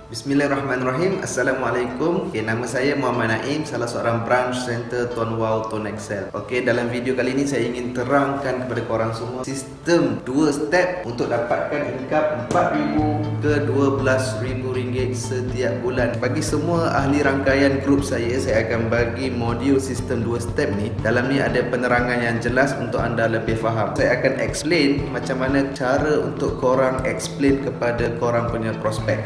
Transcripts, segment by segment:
Bismillahirrahmanirrahim. Assalamualaikum. Nama saya Muhammad Naim, salah seorang branch center Tone Wow Tone Excel. Dalam video kali ini saya ingin terangkan kepada korang semua sistem 2 step untuk dapatkan income RM4,000 ke RM12,000 setiap bulan. Bagi semua ahli rangkaian grup saya akan bagi modul sistem 2 step ni. Dalam ni ada penerangan yang jelas untuk anda lebih faham. Saya akan explain macam mana cara untuk korang explain kepada korang punya prospek.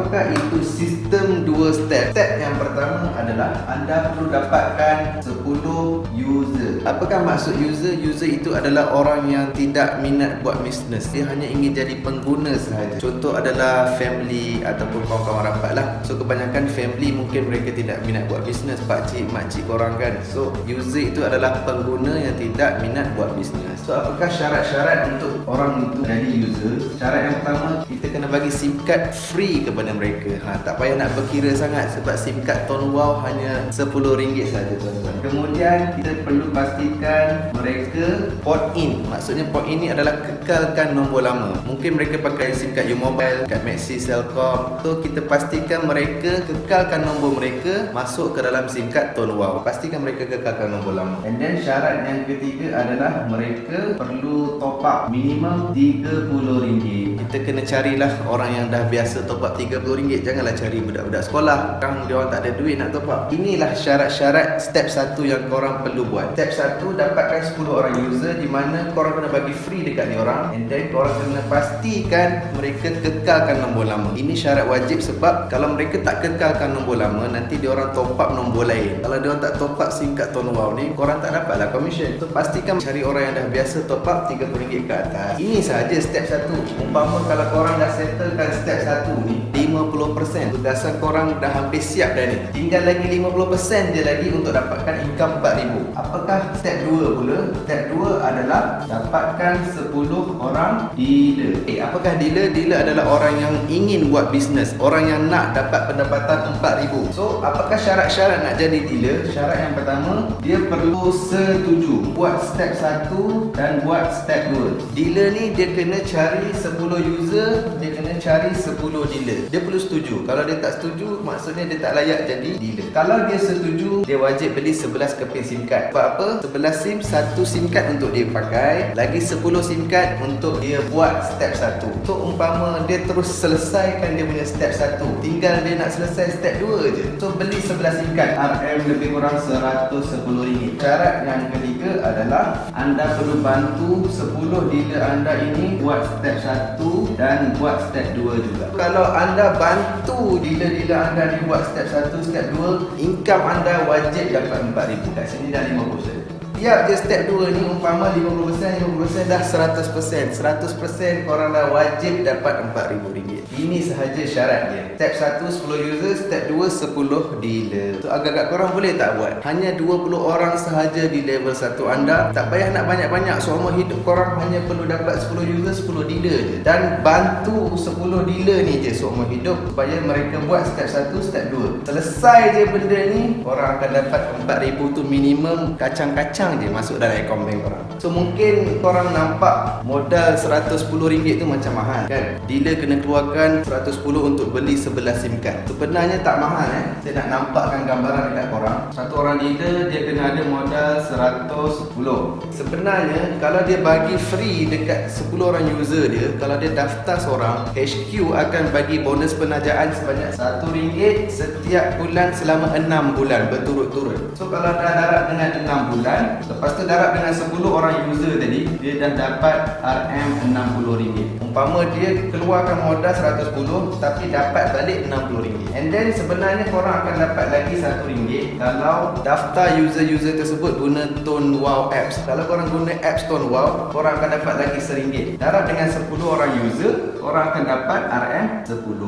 Apakah itu sistem 2 step? Step yang pertama adalah anda perlu dapatkan 10 user. Apakah maksud user? User itu adalah orang yang tidak minat buat bisnes. Dia hanya ingin jadi pengguna sahaja. Contoh adalah family ataupun kawan-kawan rapat lah. So kebanyakan family mungkin mereka tidak minat buat bisnes, pakcik, makcik korang kan. So user itu adalah pengguna yang tidak minat buat bisnes. So apakah syarat-syarat untuk orang itu jadi user? Syarat yang pertama, kita kena bagi SIM card free kepada mereka. Tak payah nak berkira sangat sebab SIM card Tone Wow hanya RM10 saja, tuan-tuan. Kemudian kita perlu pastikan mereka port in. Maksudnya port in ni adalah kekalkan nombor lama. Mungkin mereka pakai SIM card U-Mobile, kad Maxi, Celcom. So kita pastikan mereka kekalkan nombor mereka masuk ke dalam SIM card Tone Wow. Pastikan mereka kekalkan nombor lama. And then syarat yang ketiga adalah mereka perlu top up minimum RM30. Kita kena carilah orang yang dah biasa top up RM30. Janganlah cari budak-budak sekolah. Orang dia orang tak ada duit nak top up. Inilah syarat-syarat step 1 yang korang perlu buat. Step 1, dapatkan 10 orang user di mana korang kena bagi free dekat ni orang. And then korang kena pastikan mereka kekalkan nombor lama. Ini syarat wajib sebab kalau mereka tak kekalkan nombor lama, nanti dia orang top up nombor lain. Kalau dia orang tak top up SIM card Tone Wow ni, korang tak dapatlah commission. So pastikan cari orang yang dah biasa top up RM30 ke atas. Ini sahaja step 1. Umpama kalau korang dah settlekan step 1 ni 50%, tugasan korang dah hampir siap dah ni. Tinggal lagi 50% je lagi untuk dapatkan income RM4,000. Apakah step 2 pula? Step 2 adalah dapatkan 10 orang dealer. Apakah dealer? Dealer adalah orang yang ingin buat bisnes, orang yang nak dapat pendapatan RM4,000. So apakah syarat-syarat nak jadi dealer? Syarat yang pertama, dia perlu setuju buat step 1 dan buat step 2. Dealer ni dia kena cari 10 user, dia kena cari 10 dealer. Dia perlu setuju. Kalau dia tak setuju, maksudnya dia tak layak jadi dealer. Kalau dia setuju, dia wajib beli 11 keping SIM card. Sebab apa? 11 SIM, 1 SIM card untuk dia pakai, lagi 10 SIM card untuk dia buat step 1. So umpama dia terus selesaikan dia punya step 1, tinggal dia nak selesai step 2 je. So beli 11 SIM card, RM lebih kurang RM110. Syarat yang ketiga adalah anda perlu bantu 10 dealer anda ini buat step 1 dan buat step 2 juga. Kalau anda bantu dealer-dealer anda ni buat step 1, step 2, income anda wajib dapat RM4,000. Kat sini dah 50%. Tiap je step 2 ni umpama 50% dah 100%. 100% korang dah wajib dapat RM4,000. Ini sahaja syarat dia. Step 1 10 user, step 2 10 dealer. So agak-agak korang boleh tak buat? Hanya 20 orang sahaja di level 1 anda. Tak payah nak banyak-banyak. Seumur hidup korang hanya perlu dapat 10 user, 10 dealer je. Dan bantu 10 dealer ni je seumur hidup supaya mereka buat step 1, step 2. Selesai je benda ni, korang akan dapat RM4,000 tu minimum kacang-kacang je masuk dalam akaun bank korang. So mungkin korang nampak modal RM110 tu macam mahal kan? Dealer kena keluarkan RM110 untuk beli 11 SIM card. Sebenarnya tak mahal Saya nak nampakkan gambaran dekat korang. Satu orang dealer dia kena ada modal RM110. Sebenarnya kalau dia bagi free dekat 10 orang user dia, kalau dia daftar seorang, HQ akan bagi bonus penajaan sebanyak RM1 setiap bulan selama 6 bulan berturut-turut. So kalau dah darab dengan 6 bulan, lepas tu darab dengan 10 orang user tadi, dia dah dapat RM60. Umpama dia keluarkan modal RM110 tapi dapat balik RM60. And then sebenarnya korang akan dapat lagi RM1 kalau daftar user-user tersebut guna Tone Wow apps. Kalau korang guna apps Tone Wow, korang akan dapat lagi RM1. Darab dengan 10 orang user, korang akan dapat RM10.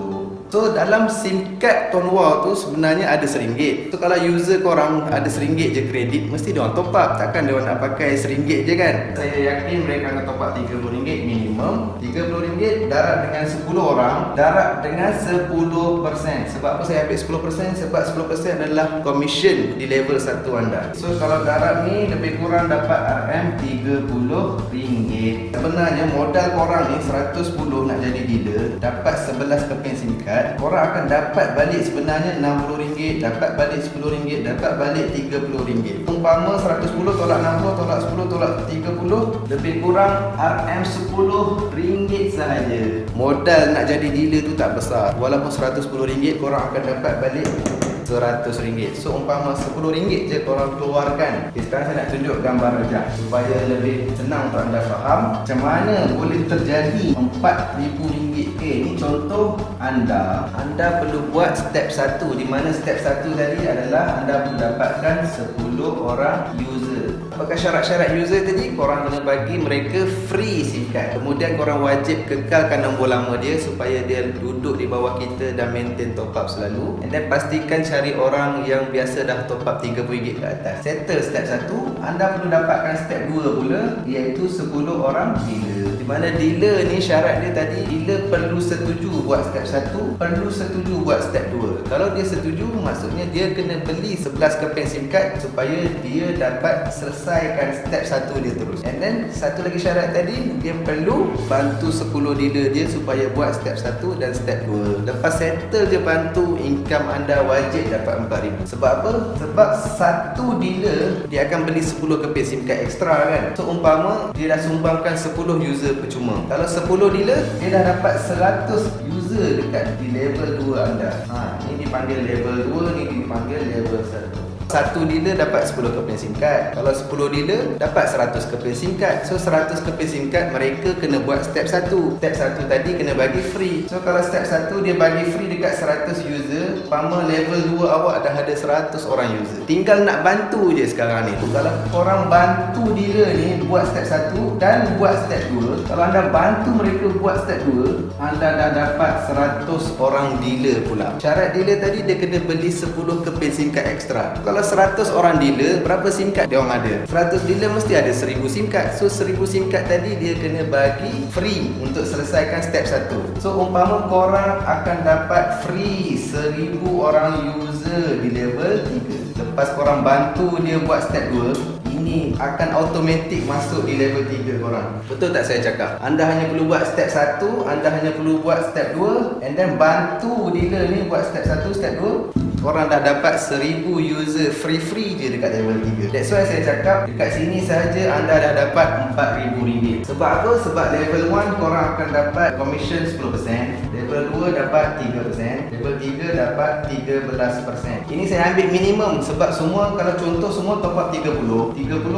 So dalam SIM card Tone Wow tu sebenarnya ada RM1. So kalau user korang ada RM1 je kredit, mesti diorang top up. Takkan diorang nak pakai RM1 je kan? Saya yakin mereka akan top up RM30 minimum. RM35 RM10, darab dengan 10 orang, darab dengan 10%. Sebab apa saya ambil 10%? Sebab 10% adalah commission di level 1 anda. So kalau darab ni lebih kurang dapat RM30. Sebenarnya modal korang ni 110 nak jadi dealer, dapat 11 keping SIM card, korang akan dapat balik sebenarnya RM60, dapat balik RM10, dapat balik RM30. Umpama 110 tolak 60 tolak 10 tolak 30, lebih kurang RM10 sahaja. Modal nak jadi dealer tu tak besar. Walaupun RM110, korang akan dapat balik RM100. So umpama RM10 je korang keluarkan. Sekarang saya nak tunjuk gambar rejah supaya lebih senang untuk anda faham macam mana boleh terjadi RM4,000. Ini contoh anda perlu buat step 1, di mana step 1 tadi adalah anda mendapatkan 10 orang user. Apakah syarat-syarat user tadi? Korang kena bagi mereka free SIM card. Kemudian korang wajib kekalkan nombor lama dia supaya dia duduk di bawah kita dan maintain top up selalu. And then pastikan cari orang yang biasa dah top up RM30 ke atas. Settle step 1. Anda perlu dapatkan step 2 pula, iaitu 10 orang dealer. Di mana dealer ni syarat dia tadi, dealer perlu setuju buat step 1, perlu setuju buat step 2. Kalau dia setuju, maksudnya dia kena beli 11 keping SIM card supaya dia dapat selesaikan step 1 dia terus. And then satu lagi syarat tadi, dia perlu bantu 10 dealer dia supaya buat step 1 dan step 2. Lepas settle je bantu, income anda wajib dapat RM4,000. Sebab apa? Sebab satu dealer dia akan beli 10 keping SIM card extra kan. So umpama dia dah sumbangkan 10 user percuma. Kalau 10 dealer, dia dah dapat 100 user dekat di level 2 anda. Ini dipanggil level 2, ni dipanggil level 1. Satu dealer dapat 10 keping SIM card. Kalau 10 dealer dapat 100 keping SIM card. So 100 keping SIM card mereka kena buat step 1. Step 1 tadi kena bagi free. So kalau step 1 dia bagi free dekat 100 user, umpama level 2 awak dah ada 100 orang user. Tinggal nak bantu je sekarang ni. Kalau korang bantu dealer ni buat step 1 dan buat step 2, kalau anda bantu mereka buat step 2, anda dah dapat 100 orang dealer pula. Syarat dealer tadi dia kena beli 10 keping SIM card extra. Kalau 100 orang dealer, berapa SIM card dia orang ada? 100 dealer mesti ada 1000 SIM card. So 1000 SIM card tadi dia kena bagi free untuk selesaikan step 1. So umpama korang akan dapat free 1000 orang user di level 3. Lepas korang bantu dia buat step 2, ini akan automatik masuk di level 3 korang. Betul tak saya cakap? Anda hanya perlu buat step 1, anda hanya perlu buat step 2, and then bantu dealer ni buat step 1, step 2. Korang dah dapat 1000 user free je dekat level 3. That's why saya cakap dekat sini saja anda dah dapat RM4,000. Sebab apa? Sebab level 1 korang akan dapat commission 10%, level 2 dapat 3%, level 3 dapat 13%. Ini saya ambil minimum sebab semua, kalau contoh semua top up 30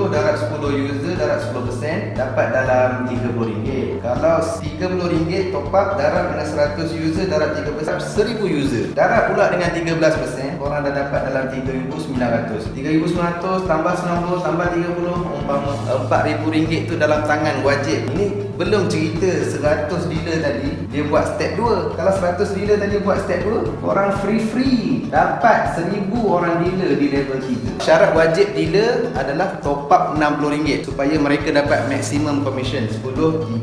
darab 10 user darab 10% dapat dalam RM30. Kalau RM30 top up darab dengan 100 user darab 3%, 1000 user darab pula dengan 13%, korang dah dapat dalam RM3,900. RM3,900 tambah 90 tambah 30, umpama RM4,000 tu dalam tangan wajib. Ini belum cerita 100 dealer tadi dia buat step 2. Kalau 100 dealer tadi buat step 2, korang free dapat 1000 orang dealer di level 3. Syarat wajib dealer adalah top up RM60 supaya mereka dapat maximum commission 10,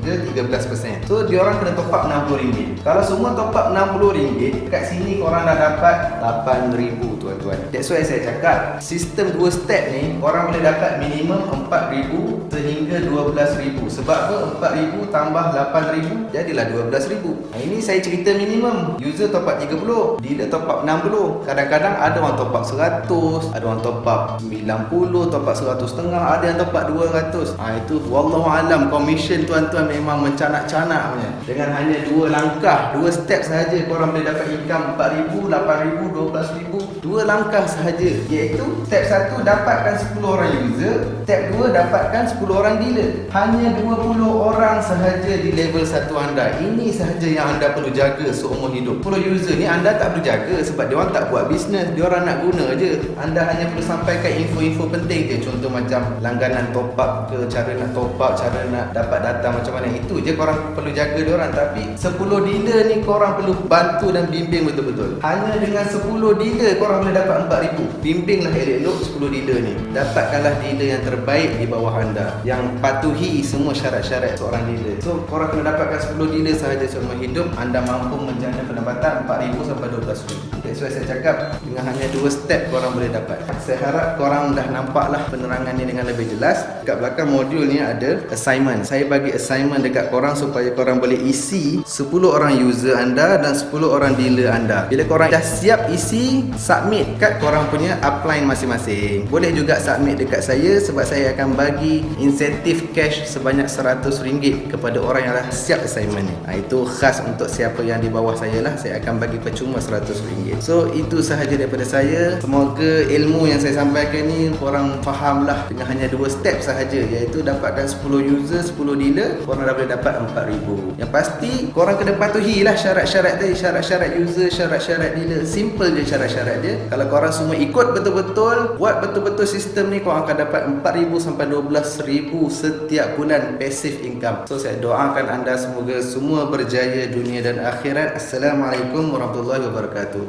3, 13%. So diorang kena top up RM60. Kalau semua top up RM60, kat sini korang dah dapat RM8,000 tuan-tuan. That's why saya cakap sistem 2 step ni korang boleh dapat minimum RM4,000 sehingga RM12,000. Sebab apa? RM4,000 tambah RM8,000 jadilah RM12,000. Ini saya cerita minimum. User top up 30, dealer top up 60. Kadang-kadang ada orang top up 100, ada orang top up 90, top up 100.5, ada yang top up 200. Itu wallahualam, commission tuan-tuan memang mencanak-canak punya. Dengan hanya 2 langkah, 2 step sahaja korang boleh dapat income RM4,000, RM8,000, RM12,000. 2 langkah sahaja, iaitu step 1 dapatkan 10 orang user, step 2 dapatkan 10 orang dealer. Hanya 20 orang sahaja di level 1 anda. Ini sahaja yang anda perlu jaga seumur hidup. 10 user ni anda tak perlu jaga sebab dia orang tak buat bisnes, dia orang nak guna je. Anda hanya perlu sampaikan info-info penting je. Contoh macam langganan top up ke, cara nak top up, cara nak dapat data macam mana. Itu je korang perlu jaga dia orang. Tapi 10 dealer ni korang perlu bantu dan bimbing betul-betul. Hanya dengan 10 dealer korang boleh dapat RM4,000. Bimbinglah elok-elok 10 dealer ni. Dapatkanlah dealer yang terbaik di bawah anda, yang patuhi semua syarat-syarat seorang seorang dealer. So korang kena dapatkan 10 dealer sahaja seumur hidup, anda mampu menjana pendapatan 4,000 sampai 12,000. That's why saya cakap dengan hanya 2 step korang boleh dapat. Saya harap korang dah nampaklah penerangan ni dengan lebih jelas. Dekat belakang modul ni ada assignment. Saya bagi assignment dekat korang supaya korang boleh isi 10 orang user anda dan 10 orang dealer anda. Bila korang dah siap isi, submit kat korang punya upline masing-masing. Boleh juga submit dekat saya sebab saya akan bagi insentif cash sebanyak RM100 kepada orang yang dah siap assignment ni. Itu khas untuk siapa yang di bawah saya lah. Saya akan bagi percuma RM100. So itu sahaja daripada saya. Semoga ilmu yang saya sampaikan ni korang fahamlah dengan hanya 2 step sahaja, iaitu dapatkan 10 user, 10 dealer, korang dah boleh dapat 4,000. Yang pasti korang kena patuhilah syarat-syarat tadi, syarat-syarat user, syarat-syarat dealer. Simple je syarat-syarat dia. Kalau korang semua ikut betul-betul, buat betul-betul sistem ni, korang akan dapat 4,000 sampai 12,000 setiap bulan passive income. So saya doakan anda semoga semua berjaya dunia dan akhirat. Assalamualaikum warahmatullahi wabarakatuh.